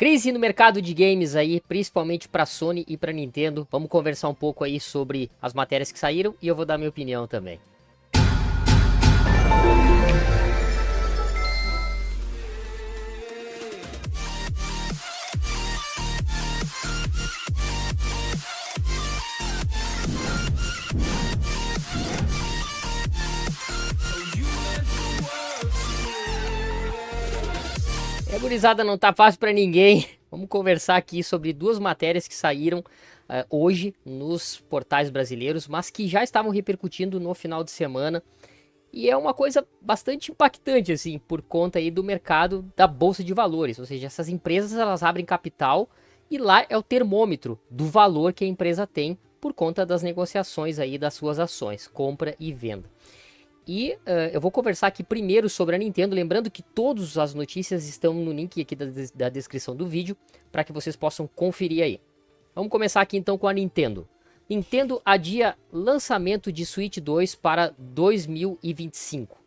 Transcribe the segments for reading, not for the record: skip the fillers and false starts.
Crise no mercado de games aí, principalmente para Sony e para Nintendo. Vamos conversar um pouco aí sobre as matérias que saíram e eu vou dar minha opinião também. Gurizada, não tá fácil para ninguém. Vamos conversar aqui sobre duas matérias que saíram hoje nos portais brasileiros, mas que já estavam repercutindo no final de semana. E é uma coisa bastante impactante, assim, por conta aí do mercado da bolsa de valores. Ou seja, essas empresas elas abrem capital e lá é o termômetro do valor que a empresa tem por conta das negociações aí das suas ações, compra e venda. E eu vou conversar aqui primeiro sobre a Nintendo, lembrando que todas as notícias estão no link aqui da descrição do vídeo, para que vocês possam conferir aí. Vamos começar aqui então com a Nintendo. Nintendo adia lançamento de Switch 2 para 2025.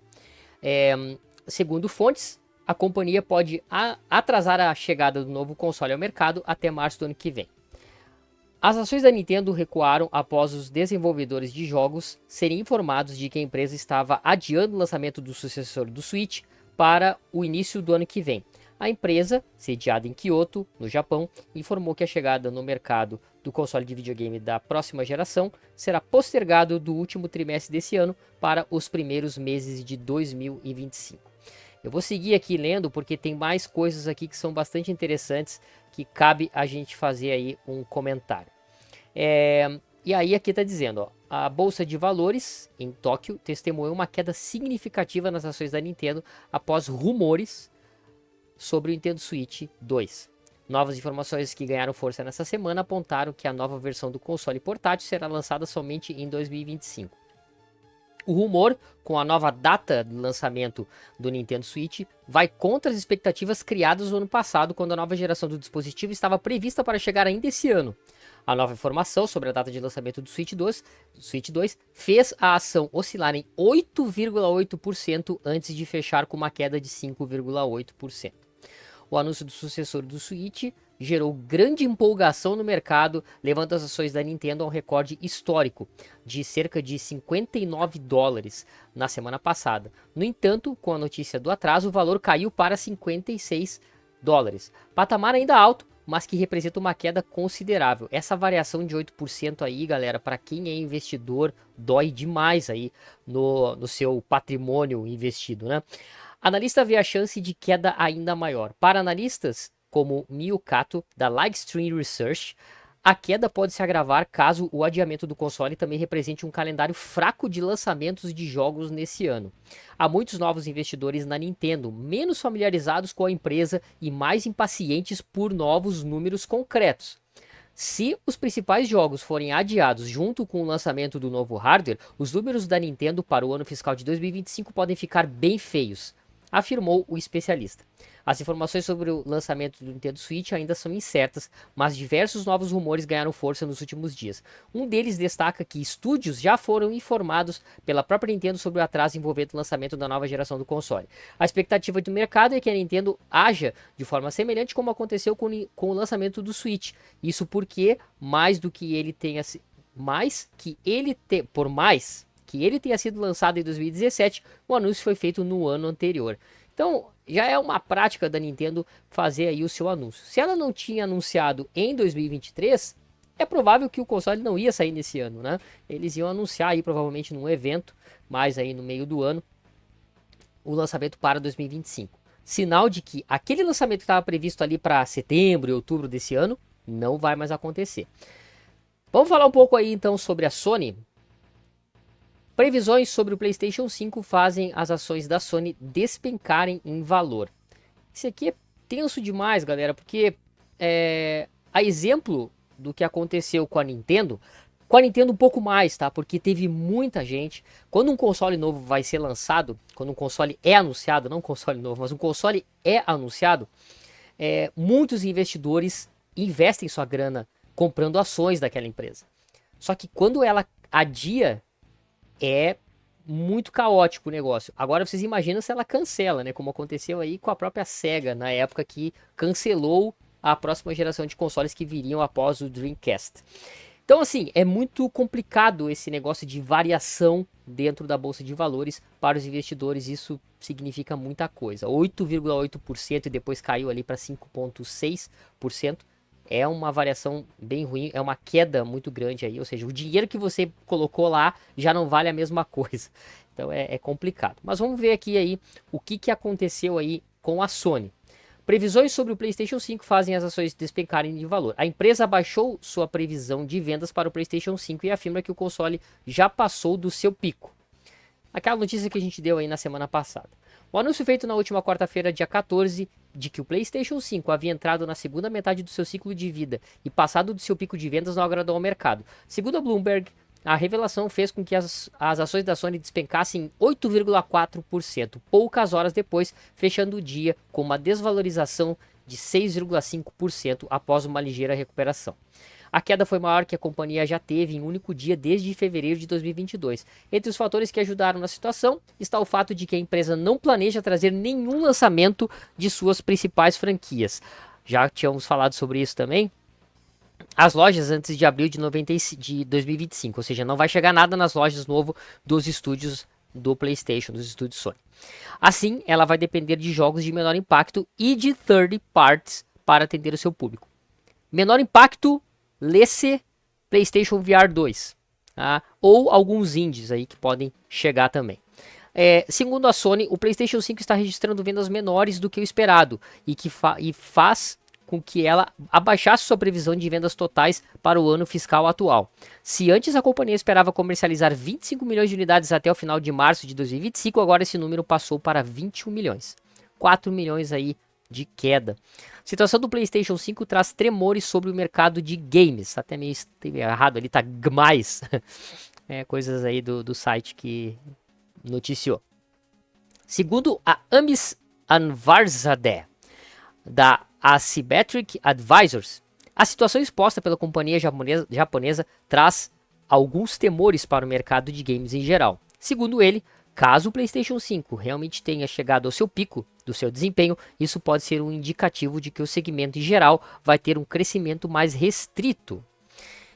Segundo fontes, a companhia pode atrasar a chegada do novo console ao mercado até março do ano que vem. As ações da Nintendo recuaram após os desenvolvedores de jogos serem informados de que a empresa estava adiando o lançamento do sucessor do Switch para o início do ano que vem. A empresa, sediada em Kyoto, no Japão, informou que a chegada no mercado do console de videogame da próxima geração será postergado do último trimestre desse ano para os primeiros meses de 2025. Eu vou seguir aqui lendo porque tem mais coisas aqui que são bastante interessantes que cabe a gente fazer aí um comentário. E aí aqui está dizendo, ó, a Bolsa de Valores em Tóquio testemunhou uma queda significativa nas ações da Nintendo após rumores sobre o Nintendo Switch 2. Novas informações que ganharam força nessa semana apontaram que a nova versão do console portátil será lançada somente em 2025. O rumor, com a nova data de lançamento do Nintendo Switch, vai contra as expectativas criadas no ano passado, quando a nova geração do dispositivo estava prevista para chegar ainda esse ano. A nova informação sobre a data de lançamento do Switch 2 fez a ação oscilar em 8,8% antes de fechar com uma queda de 5,8%. O anúncio do sucessor do Switch gerou grande empolgação no mercado, levando as ações da Nintendo a um recorde histórico de cerca de $59 na semana passada. No entanto, com a notícia do atraso, o valor caiu para $56. Patamar ainda alto, mas que representa uma queda considerável. Essa variação de 8% aí, galera, para quem é investidor, dói demais aí no seu patrimônio investido, né? Analista vê a chance de queda ainda maior. Para analistas como Miyu Kato, da Lightstream Research, a queda pode se agravar caso o adiamento do console também represente um calendário fraco de lançamentos de jogos nesse ano. Há muitos novos investidores na Nintendo, menos familiarizados com a empresa e mais impacientes por novos números concretos. Se os principais jogos forem adiados junto com o lançamento do novo hardware, os números da Nintendo para o ano fiscal de 2025 podem ficar bem feios, afirmou o especialista. As informações sobre o lançamento do Nintendo Switch ainda são incertas, mas diversos novos rumores ganharam força nos últimos dias. Um deles destaca que estúdios já foram informados pela própria Nintendo sobre o atraso envolvendo o lançamento da nova geração do console. A expectativa do mercado é que a Nintendo haja de forma semelhante como aconteceu com o lançamento do Switch. Isso porque, por mais que ele tenha sido lançado em 2017, o anúncio foi feito no ano anterior. Então, já é uma prática da Nintendo fazer aí o seu anúncio. Se ela não tinha anunciado em 2023, é provável que o console não ia sair nesse ano, né? Eles iam anunciar aí provavelmente num evento, mais aí no meio do ano, o lançamento para 2025. Sinal de que aquele lançamento que estava previsto ali para setembro e outubro desse ano, não vai mais acontecer. Vamos falar um pouco aí então sobre a Sony. Previsões sobre o PlayStation 5 fazem as ações da Sony despencarem em valor. Isso aqui é tenso demais, galera, porque a exemplo do que aconteceu com a Nintendo um pouco mais, tá? Porque teve muita gente. Quando um console novo vai ser lançado, quando um console é anunciado, não um console novo, mas um console é anunciado, muitos investidores investem sua grana comprando ações daquela empresa. Só que quando ela adia, é muito caótico o negócio. Agora vocês imaginam se ela cancela, né? Como aconteceu aí com a própria Sega, na época que cancelou a próxima geração de consoles que viriam após o Dreamcast. Então, assim, é muito complicado esse negócio de variação dentro da Bolsa de Valores para os investidores. Isso significa muita coisa. 8,8% e depois caiu ali para 5,6%. É uma variação bem ruim, é uma queda muito grande aí. Ou seja, o dinheiro que você colocou lá já não vale a mesma coisa. Então é complicado. Mas vamos ver aqui aí o que aconteceu aí com a Sony. Previsões sobre o PlayStation 5 fazem as ações despencarem de valor. A empresa abaixou sua previsão de vendas para o PlayStation 5 e afirma que o console já passou do seu pico. Aquela notícia que a gente deu aí na semana passada. O anúncio feito na última quarta-feira, dia 14, de que o PlayStation 5 havia entrado na segunda metade do seu ciclo de vida e passado do seu pico de vendas não agradou ao mercado. Segundo a Bloomberg, a revelação fez com que as ações da Sony despencassem 8,4%, poucas horas depois, fechando o dia com uma desvalorização de 6,5% após uma ligeira recuperação. A queda foi maior que a companhia já teve em um único dia desde fevereiro de 2022. Entre os fatores que ajudaram na situação está o fato de que a empresa não planeja trazer nenhum lançamento de suas principais franquias. Já tínhamos falado sobre isso também. As lojas antes de abril de 2025, ou seja, não vai chegar nada nas lojas novo dos estúdios do PlayStation, dos estúdios Sony. Assim, ela vai depender de jogos de menor impacto e de third parties para atender o seu público. Menor impacto, lê-se PlayStation VR 2, tá? Ou alguns indies aí que podem chegar também. Segundo a Sony, o PlayStation 5 está registrando vendas menores do que o esperado e faz com que ela abaixasse sua previsão de vendas totais para o ano fiscal atual. Se antes a companhia esperava comercializar 25 milhões de unidades até o final de março de 2025, agora esse número passou para 21 milhões. 4 milhões aí de queda. A situação do PlayStation 5 traz tremores sobre o mercado de games. Até meio errado ali, tá mais. Coisas aí do site que noticiou. Segundo a Amis Anvarzadeh, da Asymmetric Advisors, a situação exposta pela companhia japonesa traz alguns temores para o mercado de games em geral. Segundo ele, caso o PlayStation 5 realmente tenha chegado ao seu pico do seu desempenho, isso pode ser um indicativo de que o segmento em geral vai ter um crescimento mais restrito.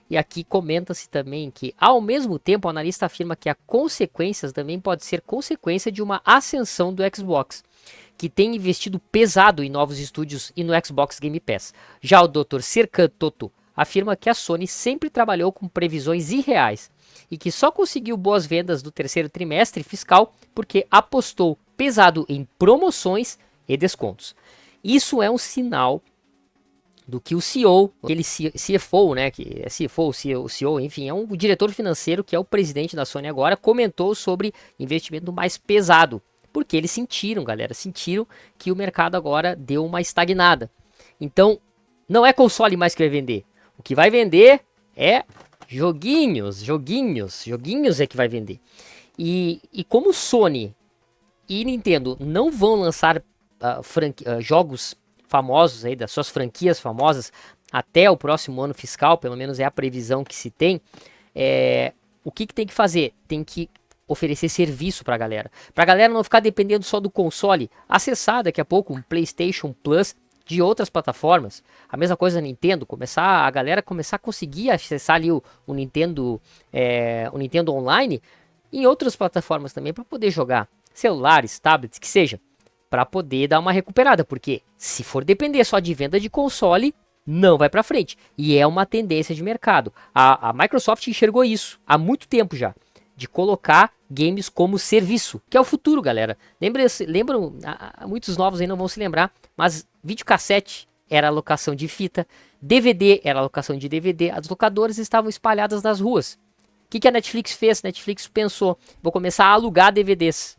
E aqui comenta-se também que, ao mesmo tempo, o analista afirma que a consequências também pode ser consequência de uma ascensão do Xbox, que tem investido pesado em novos estúdios e no Xbox Game Pass. Já o Dr. Serkan Toto afirma que a Sony sempre trabalhou com previsões irreais e que só conseguiu boas vendas do terceiro trimestre fiscal porque apostou pesado em promoções e descontos. Isso é um sinal do que o CEO, aquele CFO, né, que é CFO, CEO, enfim, é um diretor financeiro que é o presidente da Sony agora, comentou sobre investimento mais pesado, porque eles sentiram que o mercado agora deu uma estagnada. Então, não é console mais que vai vender. O que vai vender é joguinhos é que vai vender. E como Sony e Nintendo não vão lançar jogos famosos aí, das suas franquias famosas, até o próximo ano fiscal, pelo menos é a previsão que se tem, o que tem que fazer? Tem que oferecer serviço pra galera não ficar dependendo só do console, acessar daqui a pouco um PlayStation Plus de outras plataformas, a mesma coisa a Nintendo, a galera começar a conseguir acessar ali o Nintendo Online em outras plataformas também para poder jogar, celulares, tablets, que seja, para poder dar uma recuperada, porque se for depender só de venda de console, não vai para frente, e é uma tendência de mercado. A Microsoft enxergou isso há muito tempo já, de colocar games como serviço, que é o futuro, galera. Lembram, muitos novos aí não vão se lembrar, mas videocassete era alocação de fita, DVD era alocação de DVD, as locadoras estavam espalhadas nas ruas. O que a Netflix fez? Netflix pensou, vou começar a alugar DVDs.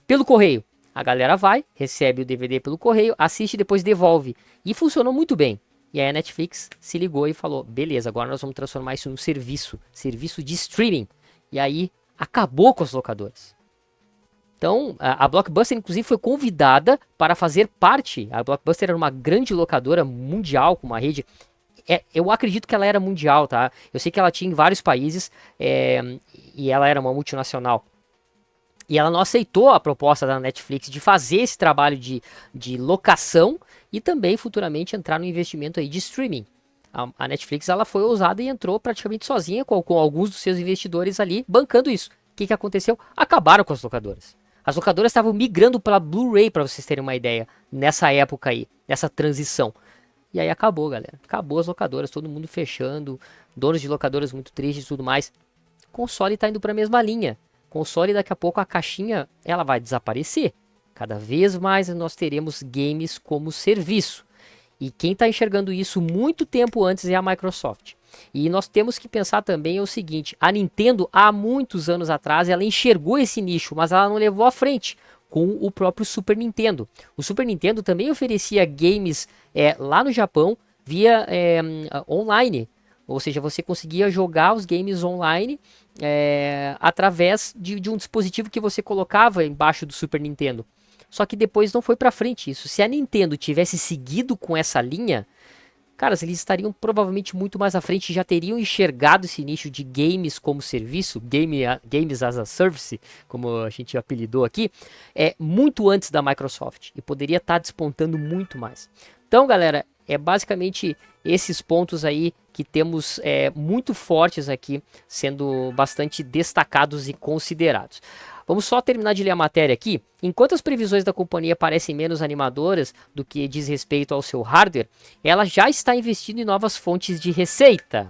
Pelo correio. A galera vai, recebe o DVD pelo correio, assiste e depois devolve. E funcionou muito bem. E aí a Netflix se ligou e falou, beleza, agora nós vamos transformar isso num serviço de streaming. E aí acabou com as locadoras. Então a Blockbuster inclusive foi convidada para fazer parte. A Blockbuster era uma grande locadora mundial, com uma rede... eu acredito que ela era mundial, tá? Eu sei que ela tinha em vários países e ela era uma multinacional. E ela não aceitou a proposta da Netflix de fazer esse trabalho de locação e também futuramente entrar no investimento aí de streaming. A Netflix ela foi ousada e entrou praticamente sozinha com alguns dos seus investidores ali bancando isso. O que aconteceu? Acabaram com as locadoras. As locadoras estavam migrando para Blu-ray, para vocês terem uma ideia, nessa época aí, nessa transição. E aí acabou, galera. Acabou as locadoras, todo mundo fechando, donos de locadoras muito tristes e tudo mais. Console tá indo para a mesma linha. Console, daqui a pouco a caixinha ela vai desaparecer. Cada vez mais nós teremos games como serviço. E quem está enxergando isso muito tempo antes é a Microsoft. E nós temos que pensar também o seguinte, a Nintendo há muitos anos atrás ela enxergou esse nicho, mas ela não levou à frente com o próprio Super Nintendo. O Super Nintendo também oferecia games lá no Japão via online. Ou seja, você conseguia jogar os games online através de um dispositivo que você colocava embaixo do Super Nintendo. Só que depois não foi pra frente isso. Se a Nintendo tivesse seguido com essa linha, caras, eles estariam provavelmente muito mais à frente, já teriam enxergado esse nicho de games como serviço, games as a service, como a gente apelidou aqui, muito antes da Microsoft. E poderia estar despontando muito mais. Então, galera, basicamente esses pontos aí que temos muito fortes aqui, sendo bastante destacados e considerados. Vamos só terminar de ler a matéria aqui. Enquanto as previsões da companhia parecem menos animadoras do que diz respeito ao seu hardware, ela já está investindo em novas fontes de receita.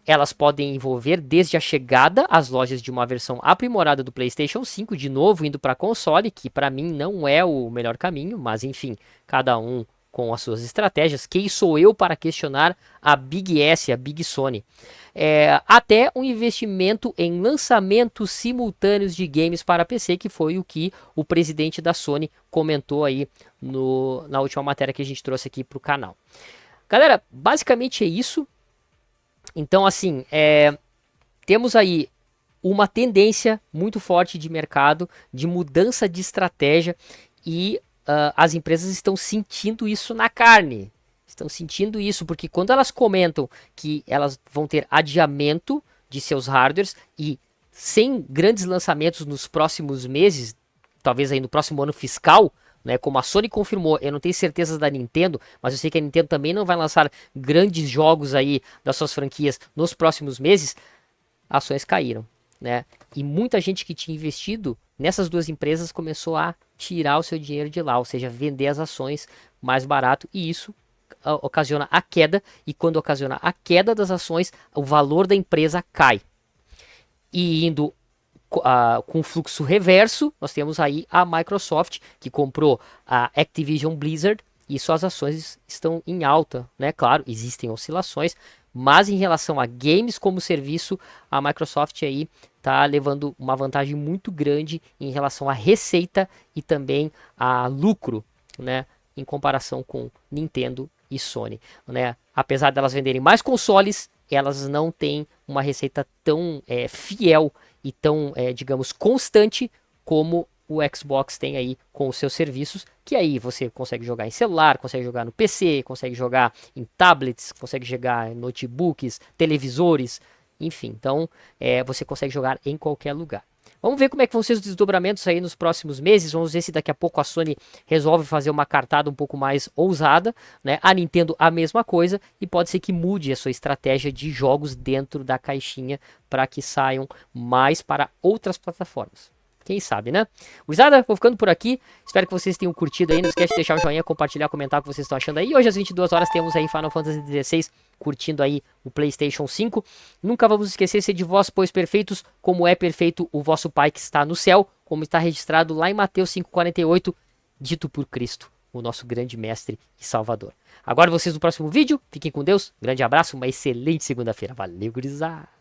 Elas podem envolver desde a chegada às lojas de uma versão aprimorada do PlayStation 5, de novo indo para console, que para mim não é o melhor caminho, mas enfim, cada um com as suas estratégias. Quem sou eu para questionar a Big S, a Big Sony? Até um investimento em lançamentos simultâneos de games para PC, que foi o que o presidente da Sony comentou aí na última matéria que a gente trouxe aqui para o canal. Galera, basicamente é isso. Então, assim, temos aí uma tendência muito forte de mercado, de mudança de estratégia e as empresas estão sentindo isso na carne. Estão sentindo isso, porque quando elas comentam que elas vão ter adiamento de seus hardwares e sem grandes lançamentos nos próximos meses, talvez aí no próximo ano fiscal, né, como a Sony confirmou, eu não tenho certeza da Nintendo, mas eu sei que a Nintendo também não vai lançar grandes jogos aí das suas franquias nos próximos meses, ações caíram, né? E muita gente que tinha investido nessas duas empresas começou a tirar o seu dinheiro de lá, ou seja, vender as ações mais barato, e isso ocasiona a queda, e quando ocasiona a queda das ações, o valor da empresa cai. E indo com fluxo reverso, nós temos aí a Microsoft, que comprou a Activision Blizzard, e suas ações estão em alta, né? Claro, existem oscilações, mas em relação a games como serviço, a Microsoft aí está levando uma vantagem muito grande em relação à receita e também a lucro, né? Em comparação com Nintendo e Sony, né? Apesar delas venderem mais consoles, elas não têm uma receita tão fiel e tão, digamos, constante como o Xbox tem aí com os seus serviços, que aí você consegue jogar em celular, consegue jogar no PC, consegue jogar em tablets, consegue jogar em notebooks, televisores, enfim, então você consegue jogar em qualquer lugar. Vamos ver como é que vão ser os desdobramentos aí nos próximos meses. Vamos ver se daqui a pouco a Sony resolve fazer uma cartada um pouco mais ousada, né? A Nintendo a mesma coisa, e pode ser que mude a sua estratégia de jogos dentro da caixinha para que saiam mais para outras plataformas. Quem sabe, né? Gurizada, vou ficando por aqui. Espero que vocês tenham curtido aí. Não esquece de deixar o joinha, compartilhar, comentar o que vocês estão achando aí. Hoje às 22 horas temos aí Final Fantasy XVI curtindo aí o PlayStation 5. Nunca vamos esquecer de vós, pois perfeitos, como é perfeito o vosso Pai que está no céu, como está registrado lá em Mateus 5,48, dito por Cristo, o nosso grande mestre e salvador. Agora vocês no próximo vídeo. Fiquem com Deus. Grande abraço, uma excelente segunda-feira. Valeu, gurizada!